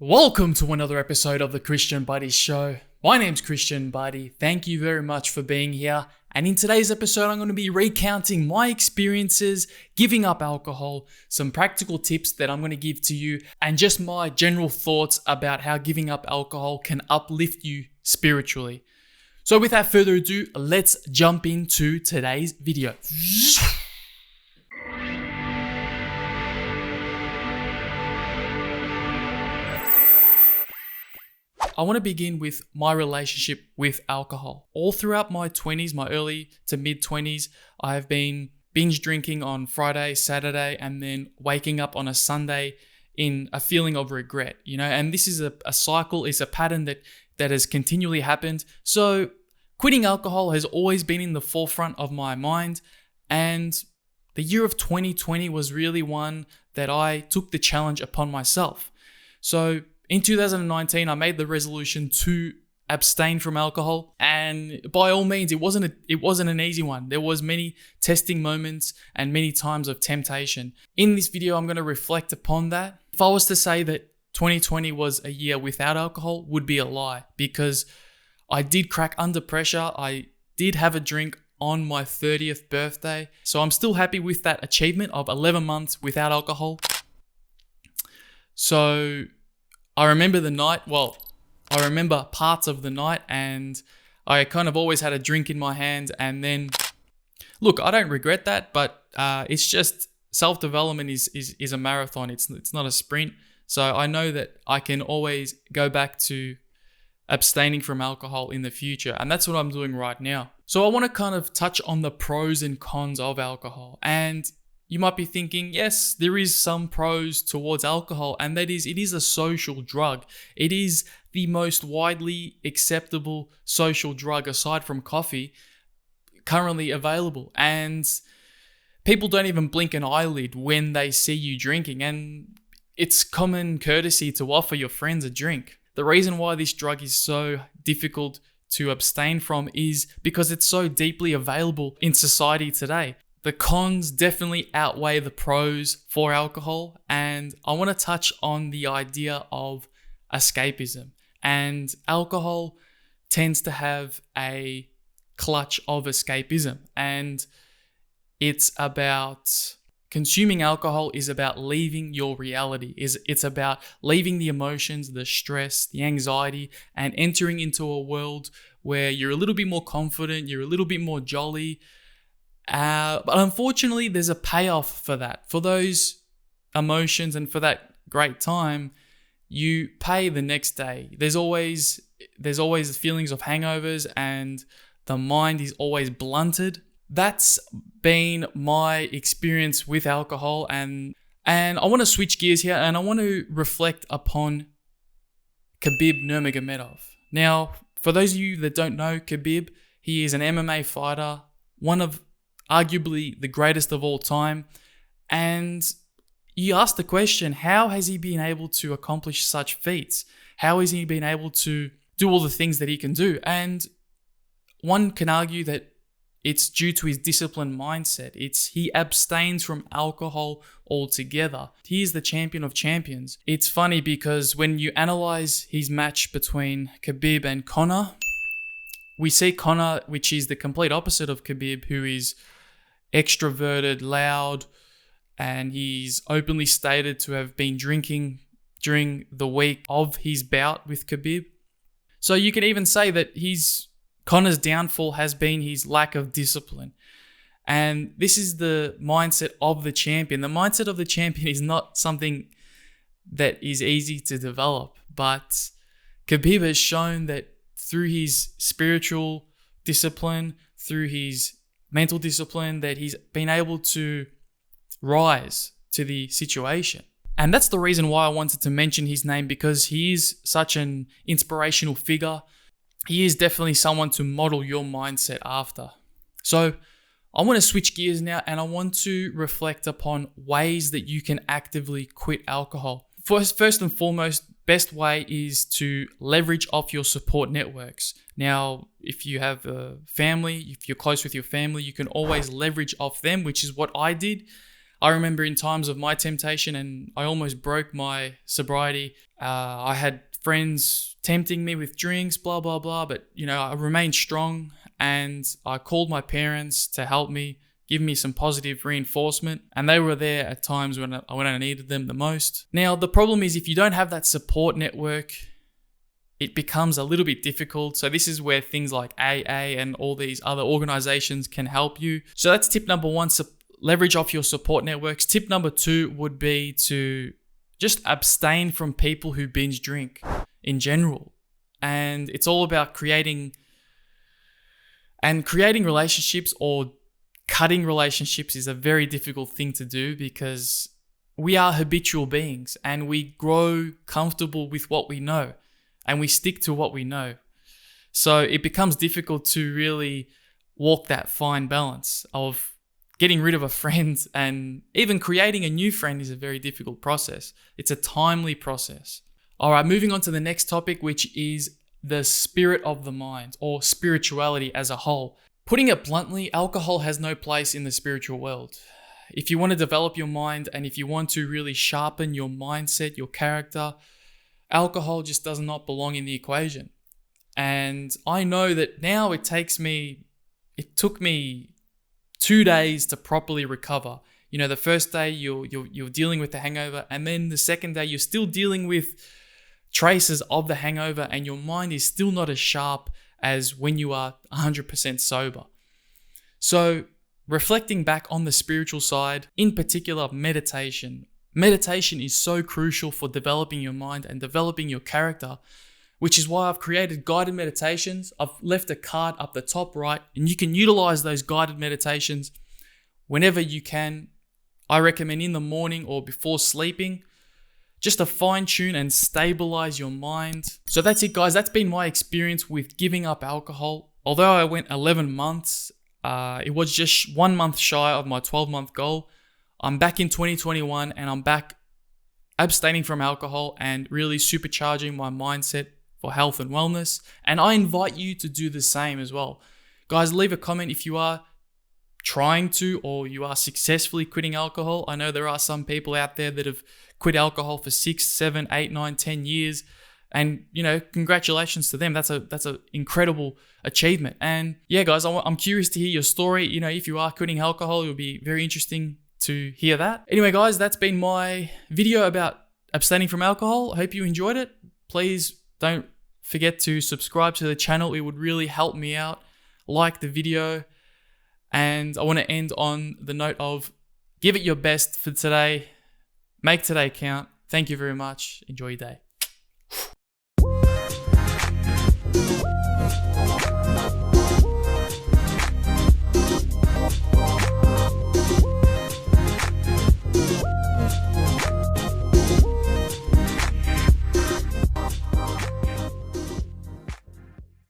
Welcome to another episode of the Christian Buddy Show. My name's Christian Buddy. Thank you very much for being here. And in today's episode, I'm going to be recounting my experiences giving up alcohol, some practical tips that I'm going to give to you, and just my general thoughts about how giving up alcohol can uplift you spiritually. So without further ado, let's jump into today's video. I want to begin with my relationship with alcohol. All throughout my 20s, my early to mid 20s, I've been binge drinking on Friday, Saturday, and then waking up on a Sunday in a feeling of regret, and this is a cycle, it's a pattern that has continually happened. So quitting alcohol has always been in the forefront of my mind, and the year of 2020 was really one that I took the challenge upon myself. So in 2019, I made the resolution to abstain from alcohol, and by all means, it wasn't an easy one. There was many testing moments and many times of temptation. In this video, I'm going to reflect upon that. If I was to say that 2020 was a year without alcohol, would be a lie, because I did crack under pressure. I did have a drink on my 30th birthday, so I'm still happy with that achievement of 11 months without alcohol. So I remember the night, I remember parts of the night, and I kind of always had a drink in my hand. And then, look, I don't regret that, but it's just self-development is a marathon. It's not a sprint. So I know that I can always go back to abstaining from alcohol in the future. And that's what I'm doing right now. So I want to kind of touch on the pros and cons of alcohol. And you might be thinking, yes, there is some pros towards alcohol, and that is, it is a social drug. It is the most widely acceptable social drug aside from coffee currently available. And people don't even blink an eyelid when they see you drinking, and it's common courtesy to offer your friends a drink. The reason why this drug is so difficult to abstain from is because it's so deeply available in society today. The cons definitely outweigh the pros for alcohol, and I want to touch on the idea of escapism. And alcohol tends to have a clutch of escapism, and it's about consuming alcohol is about leaving your reality. It's about leaving the emotions, the stress, the anxiety, and entering into a world where you're a little bit more confident, you're a little bit more jolly. But unfortunately, there's a payoff for that. For those emotions and for that great time, you pay the next day. There's always feelings of hangovers, and the mind is always blunted. That's been my experience with alcohol, and I want to switch gears here, and I want to reflect upon Khabib Nurmagomedov. Now, for those of you that don't know Khabib, he is an MMA fighter, one of arguably the greatest of all time. And you ask the question, how has he been able to accomplish such feats? How has he been able to do all the things that he can do? And one can argue that it's due to his disciplined mindset. He abstains from alcohol altogether. He is the champion of champions. It's funny because when you analyze his match between Khabib and Conor, we see Conor, which is the complete opposite of Khabib, who is extroverted, loud, and he's openly stated to have been drinking during the week of his bout with Khabib. So you can even say that Conor's downfall has been his lack of discipline. And this is the mindset of the champion. The mindset of the champion is not something that is easy to develop, but Khabib has shown that through his spiritual discipline, through his mental discipline, that he's been able to rise to the situation. And that's the reason why I wanted to mention his name, because he is such an inspirational figure. He is definitely someone to model your mindset after. So I want to switch gears now, and I want to reflect upon ways that you can actively quit alcohol. First and foremost, best way is to leverage off your support networks. Now, if you have a family, if you're close with your family, you can always leverage off them, which is what I did. I remember in times of my temptation and I almost broke my sobriety, I had friends tempting me with drinks, blah, blah, blah. But, I remained strong and I called my parents to help me, give me some positive reinforcement. And they were there at times when I needed them the most. Now, the problem is if you don't have that support network, it becomes a little bit difficult. So this is where things like AA and all these other organizations can help you. So that's tip number one, leverage off your support networks. Tip number two would be to just abstain from people who binge drink in general. And it's all about creating relationships, or cutting relationships is a very difficult thing to do because we are habitual beings and we grow comfortable with what we know and we stick to what we know. So it becomes difficult to really walk that fine balance of getting rid of a friend, and even creating a new friend is a very difficult process. It's a timely process. All right, moving on to the next topic, which is the spirit of the mind, or spirituality as a whole. Putting it bluntly, alcohol has no place in the spiritual world. If you want to develop your mind and if you want to really sharpen your mindset, your character, alcohol just does not belong in the equation. And I know that now it took me 2 days to properly recover. The first day you're dealing with the hangover, and then the second day you're still dealing with traces of the hangover, and your mind is still not as sharp as when you are 100% sober. So reflecting back on the spiritual side, in particular meditation. Meditation is so crucial for developing your mind and developing your character, which is why I've created guided meditations. I've left a card up the top right, and you can utilize those guided meditations whenever you can. I recommend in the morning or before sleeping, just to fine tune and stabilize your mind. So that's it, guys. That's been my experience with giving up alcohol. Although I went 11 months, it was just 1 month shy of my 12-month goal. I'm back in 2021 and I'm back abstaining from alcohol and really supercharging my mindset for health and wellness. And I invite you to do the same as well. Guys, leave a comment if you are trying to, or you are successfully quitting alcohol. I know there are some people out there that have quit alcohol for 6, 7, 8, 9, 10 years. And, congratulations to them. That's an incredible achievement. And yeah, guys, I'm curious to hear your story. If you are quitting alcohol, it would be very interesting to hear that. Anyway, guys, that's been my video about abstaining from alcohol. I hope you enjoyed it. Please don't forget to subscribe to the channel. It would really help me out. Like the video. And I want to end on the note of give it your best for today. Make today count. Thank you very much. Enjoy your day.